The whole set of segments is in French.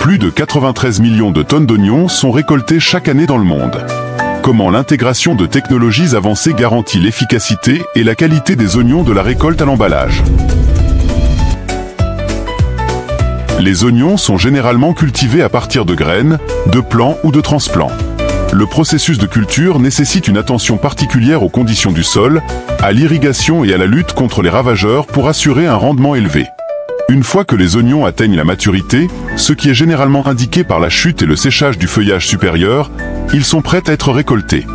Plus de 93 millions de tonnes d'oignons sont récoltées chaque année dans le monde. Comment l'intégration de technologies avancées garantit l'efficacité et la qualité des oignons de la récolte à l'emballage? Les oignons sont généralement cultivés à partir de graines, de plants ou de transplants. Le processus de culture nécessite une attention particulière aux conditions du sol, à l'irrigation et à la lutte contre les ravageurs pour assurer un rendement élevé. Une fois que les oignons atteignent la maturité, ce qui est généralement indiqué par la chute et le séchage du feuillage supérieur, ils sont prêts à être récoltés.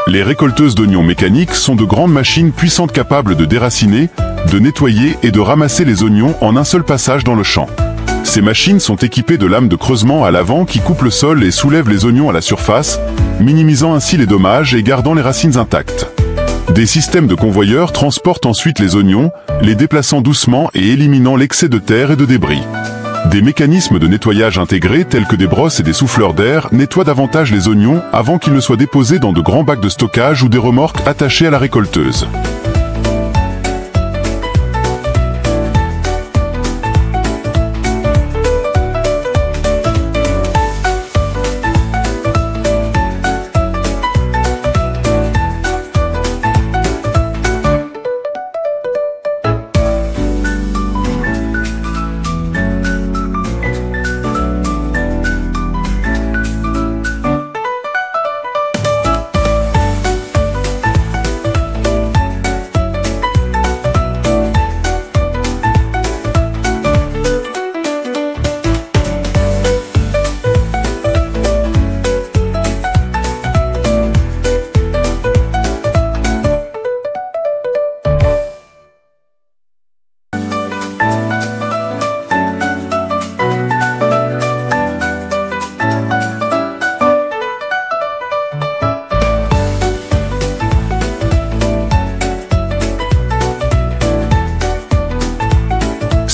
Les récolteuses d'oignons mécaniques sont de grandes machines puissantes capables de déraciner, de nettoyer et de ramasser les oignons en un seul passage dans le champ. Ces machines sont équipées de lames de creusement à l'avant qui coupent le sol et soulèvent les oignons à la surface, minimisant ainsi les dommages et gardant les racines intactes. Des systèmes de convoyeurs transportent ensuite les oignons, les déplaçant doucement et éliminant l'excès de terre et de débris. Des mécanismes de nettoyage intégrés tels que des brosses et des souffleurs d'air nettoient davantage les oignons avant qu'ils ne soient déposés dans de grands bacs de stockage ou des remorques attachées à la récolteuse.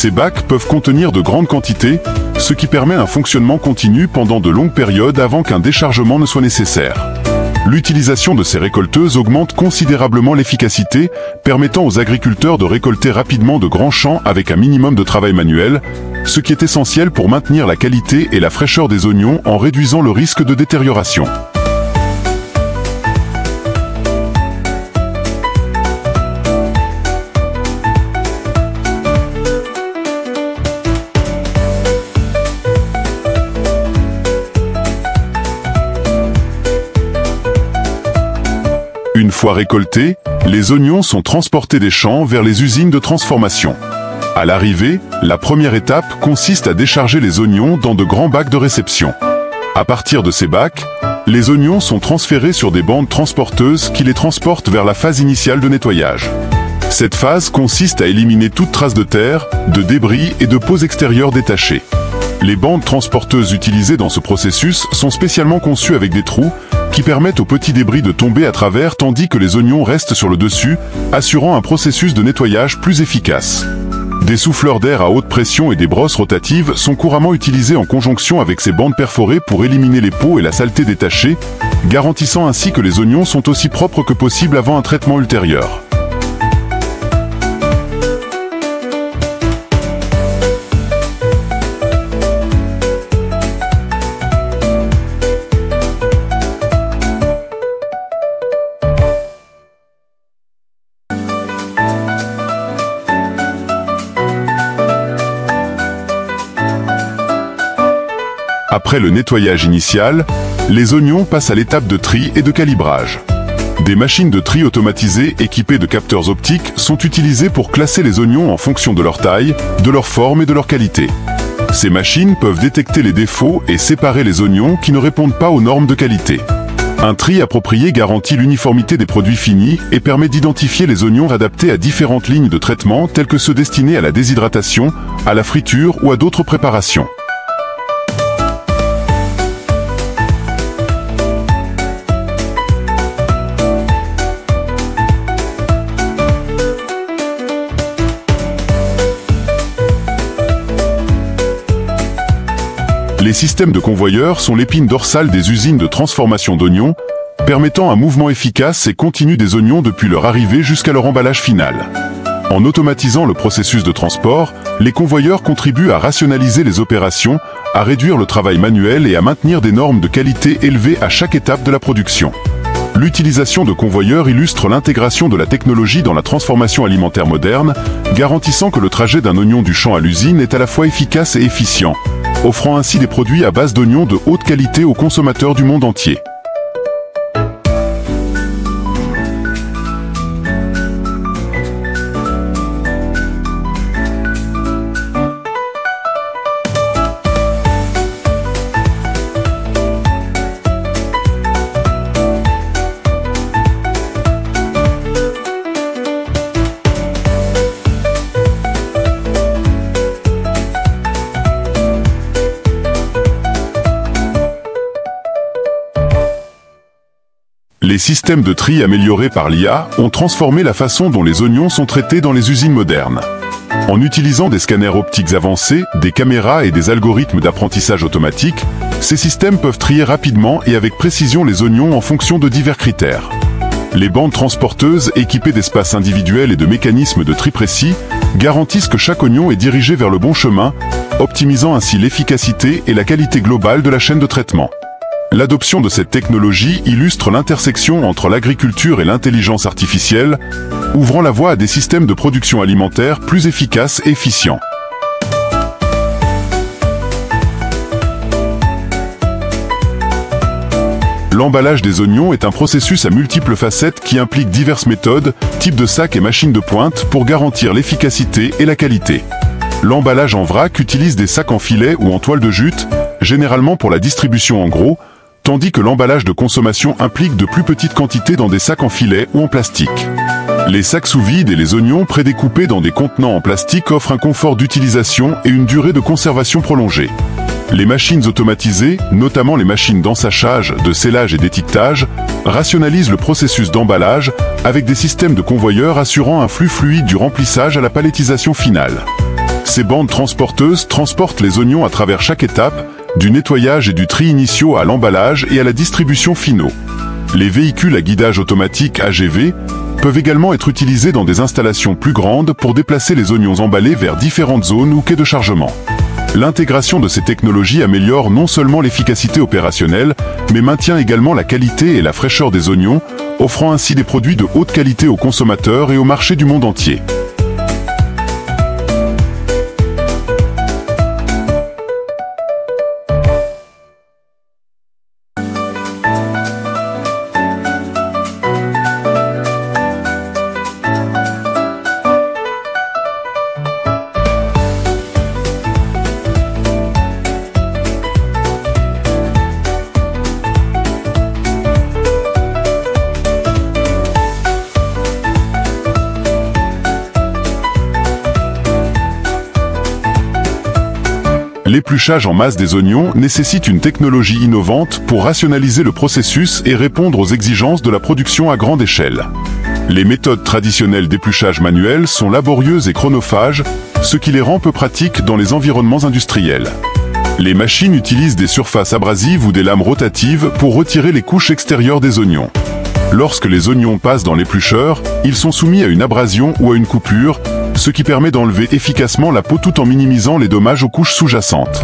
Ces bacs peuvent contenir de grandes quantités, ce qui permet un fonctionnement continu pendant de longues périodes avant qu'un déchargement ne soit nécessaire. L'utilisation de ces récolteuses augmente considérablement l'efficacité, permettant aux agriculteurs de récolter rapidement de grands champs avec un minimum de travail manuel, ce qui est essentiel pour maintenir la qualité et la fraîcheur des oignons en réduisant le risque de détérioration. Une fois récoltés, les oignons sont transportés des champs vers les usines de transformation. À l'arrivée, la première étape consiste à décharger les oignons dans de grands bacs de réception. À partir de ces bacs, les oignons sont transférés sur des bandes transporteuses qui les transportent vers la phase initiale de nettoyage. Cette phase consiste à éliminer toute trace de terre, de débris et de peaux extérieures détachées. Les bandes transporteuses utilisées dans ce processus sont spécialement conçues avec des trous qui permettent aux petits débris de tomber à travers tandis que les oignons restent sur le dessus, assurant un processus de nettoyage plus efficace. Des souffleurs d'air à haute pression et des brosses rotatives sont couramment utilisés en conjonction avec ces bandes perforées pour éliminer les peaux et la saleté détachée, garantissant ainsi que les oignons sont aussi propres que possible avant un traitement ultérieur. Après le nettoyage initial, les oignons passent à l'étape de tri et de calibrage. Des machines de tri automatisées équipées de capteurs optiques sont utilisées pour classer les oignons en fonction de leur taille, de leur forme et de leur qualité. Ces machines peuvent détecter les défauts et séparer les oignons qui ne répondent pas aux normes de qualité. Un tri approprié garantit l'uniformité des produits finis et permet d'identifier les oignons adaptés à différentes lignes de traitement telles que ceux destinés à la déshydratation, à la friture ou à d'autres préparations. Les systèmes de convoyeurs sont l'épine dorsale des usines de transformation d'oignons, permettant un mouvement efficace et continu des oignons depuis leur arrivée jusqu'à leur emballage final. En automatisant le processus de transport, les convoyeurs contribuent à rationaliser les opérations, à réduire le travail manuel et à maintenir des normes de qualité élevées à chaque étape de la production. L'utilisation de convoyeurs illustre l'intégration de la technologie dans la transformation alimentaire moderne, garantissant que le trajet d'un oignon du champ à l'usine est à la fois efficace et efficient, offrant ainsi des produits à base d'oignons de haute qualité aux consommateurs du monde entier. Les systèmes de tri améliorés par l'IA ont transformé la façon dont les oignons sont traités dans les usines modernes. En utilisant des scanners optiques avancés, des caméras et des algorithmes d'apprentissage automatique, ces systèmes peuvent trier rapidement et avec précision les oignons en fonction de divers critères. Les bandes transporteuses équipées d'espaces individuels et de mécanismes de tri précis garantissent que chaque oignon est dirigé vers le bon chemin, optimisant ainsi l'efficacité et la qualité globale de la chaîne de traitement. L'adoption de cette technologie illustre l'intersection entre l'agriculture et l'intelligence artificielle, ouvrant la voie à des systèmes de production alimentaire plus efficaces et efficients. L'emballage des oignons est un processus à multiples facettes qui implique diverses méthodes, types de sacs et machines de pointe pour garantir l'efficacité et la qualité. L'emballage en vrac utilise des sacs en filet ou en toile de jute, généralement pour la distribution en gros, tandis que l'emballage de consommation implique de plus petites quantités dans des sacs en filet ou en plastique. Les sacs sous vide et les oignons prédécoupés dans des contenants en plastique offrent un confort d'utilisation et une durée de conservation prolongée. Les machines automatisées, notamment les machines d'ensachage, de scellage et d'étiquetage, rationalisent le processus d'emballage avec des systèmes de convoyeurs assurant un flux fluide du remplissage à la palettisation finale. Ces bandes transporteuses transportent les oignons à travers chaque étape, du nettoyage et du tri initiaux à l'emballage et à la distribution finaux. Les véhicules à guidage automatique AGV peuvent également être utilisés dans des installations plus grandes pour déplacer les oignons emballés vers différentes zones ou quais de chargement. L'intégration de ces technologies améliore non seulement l'efficacité opérationnelle, mais maintient également la qualité et la fraîcheur des oignons, offrant ainsi des produits de haute qualité aux consommateurs et au marché du monde entier. L'épluchage en masse des oignons nécessite une technologie innovante pour rationaliser le processus et répondre aux exigences de la production à grande échelle. Les méthodes traditionnelles d'épluchage manuel sont laborieuses et chronophages, ce qui les rend peu pratiques dans les environnements industriels. Les machines utilisent des surfaces abrasives ou des lames rotatives pour retirer les couches extérieures des oignons. Lorsque les oignons passent dans l'éplucheur, ils sont soumis à une abrasion ou à une coupure, ce qui permet d'enlever efficacement la peau tout en minimisant les dommages aux couches sous-jacentes.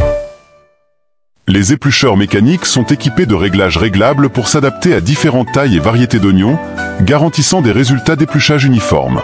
Les éplucheurs mécaniques sont équipés de réglages réglables pour s'adapter à différentes tailles et variétés d'oignons, garantissant des résultats d'épluchage uniformes.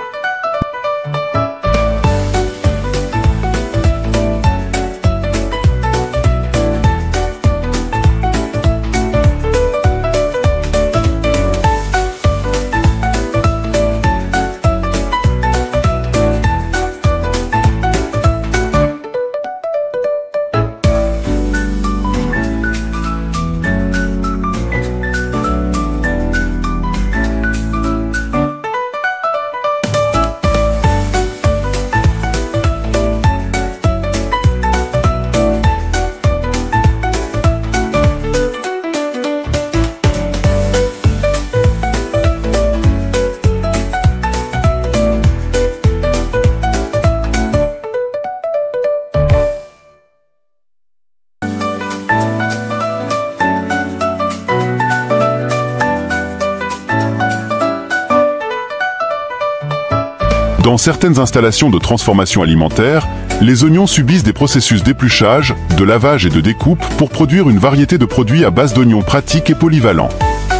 Dans certaines installations de transformation alimentaire, les oignons subissent des processus d'épluchage, de lavage et de découpe pour produire une variété de produits à base d'oignons pratiques et polyvalents.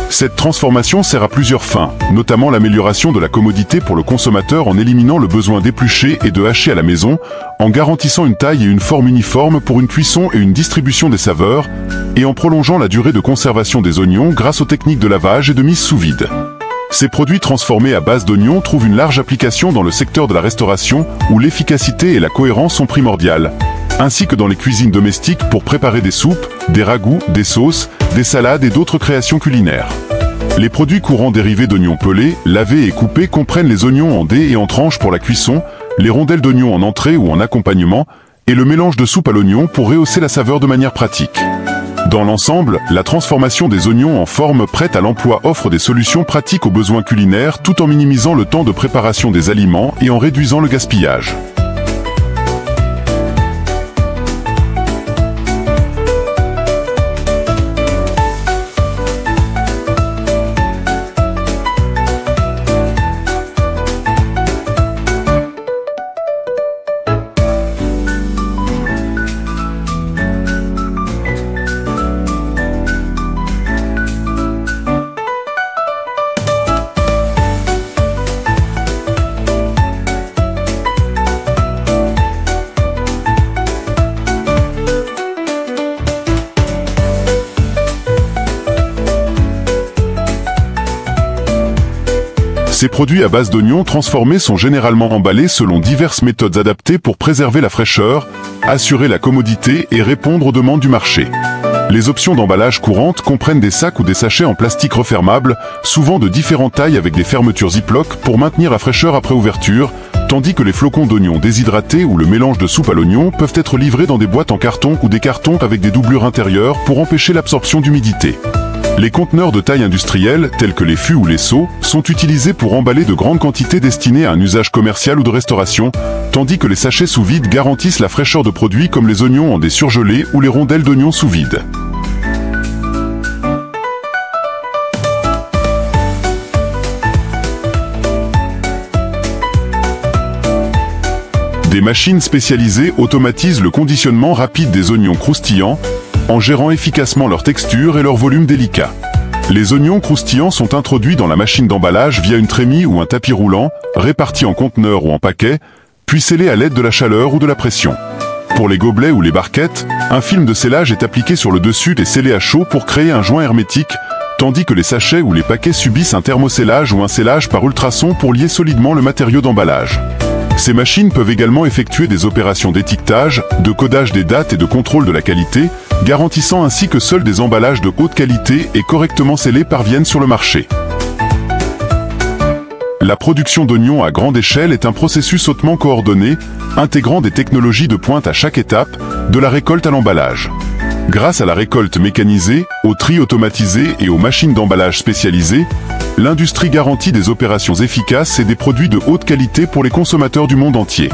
Cette transformation sert à plusieurs fins, notamment l'amélioration de la commodité pour le consommateur en éliminant le besoin d'éplucher et de hacher à la maison, en garantissant une taille et une forme uniforme pour une cuisson et une distribution des saveurs, et en prolongeant la durée de conservation des oignons grâce aux techniques de lavage et de mise sous vide. Ces produits transformés à base d'oignons trouvent une large application dans le secteur de la restauration où l'efficacité et la cohérence sont primordiales, ainsi que dans les cuisines domestiques pour préparer des soupes, des ragoûts, des sauces, des salades et d'autres créations culinaires. Les produits courants dérivés d'oignons pelés, lavés et coupés comprennent les oignons en dés et en tranches pour la cuisson, les rondelles d'oignons en entrée ou en accompagnement, et le mélange de soupe à l'oignon pour rehausser la saveur de manière pratique. Dans l'ensemble, la transformation des oignons en forme prête à l'emploi offre des solutions pratiques aux besoins culinaires tout en minimisant le temps de préparation des aliments et en réduisant le gaspillage. Ces produits à base d'oignons transformés sont généralement emballés selon diverses méthodes adaptées pour préserver la fraîcheur, assurer la commodité et répondre aux demandes du marché. Les options d'emballage courantes comprennent des sacs ou des sachets en plastique refermables, souvent de différentes tailles avec des fermetures Ziploc pour maintenir la fraîcheur après ouverture, tandis que les flocons d'oignons déshydratés ou le mélange de soupe à l'oignon peuvent être livrés dans des boîtes en carton ou des cartons avec des doublures intérieures pour empêcher l'absorption d'humidité. Les conteneurs de taille industrielle, tels que les fûts ou les seaux, sont utilisés pour emballer de grandes quantités destinées à un usage commercial ou de restauration, tandis que les sachets sous vide garantissent la fraîcheur de produits comme les oignons en dés surgelés ou les rondelles d'oignons sous vide. Des machines spécialisées automatisent le conditionnement rapide des oignons croustillants, en gérant efficacement leur texture et leur volume délicat. Les oignons croustillants sont introduits dans la machine d'emballage via une trémie ou un tapis roulant, répartis en conteneurs ou en paquets, puis scellés à l'aide de la chaleur ou de la pression. Pour les gobelets ou les barquettes, un film de scellage est appliqué sur le dessus et scellé à chaud pour créer un joint hermétique, tandis que les sachets ou les paquets subissent un thermoscellage ou un scellage par ultrasons pour lier solidement le matériau d'emballage. Ces machines peuvent également effectuer des opérations d'étiquetage, de codage des dates et de contrôle de la qualité, garantissant ainsi que seuls des emballages de haute qualité et correctement scellés parviennent sur le marché. La production d'oignons à grande échelle est un processus hautement coordonné, intégrant des technologies de pointe à chaque étape, de la récolte à l'emballage. Grâce à la récolte mécanisée, au tri automatisé et aux machines d'emballage spécialisées, l'industrie garantit des opérations efficaces et des produits de haute qualité pour les consommateurs du monde entier.